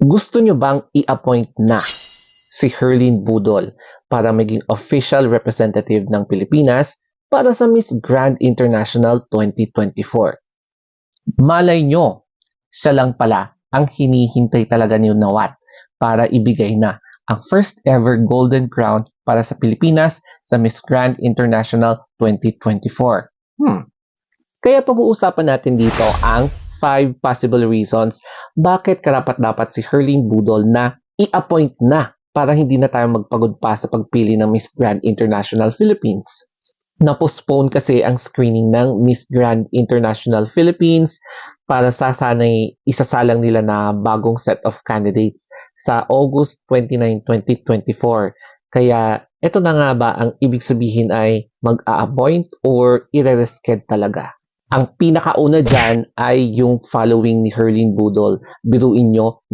Gusto nyo bang i-appoint na si Herlin Budol para maging official representative ng Pilipinas para sa Miss Grand International 2024? Malay nyo, siya lang pala ang hinihintay talaga ni Nawat para ibigay na ang first ever Golden Crown para sa Pilipinas sa Miss Grand International 2024. Kaya pag-uusapan natin dito ang 5 possible reasons bakit karapat-dapat si Herlin Budol na i-appoint na para hindi na tayo magpagod pa sa pagpili ng Miss Grand International Philippines. Na-postpone kasi ang screening ng Miss Grand International Philippines para sana'y isasalang nila na bagong set of candidates sa August 29, 2024. Kaya ito na nga ba ang ibig sabihin ay mag-a-appoint or ire-resched talaga? Ang pinakauna dyan ay yung following ni Herlin Budol. Biruin nyo,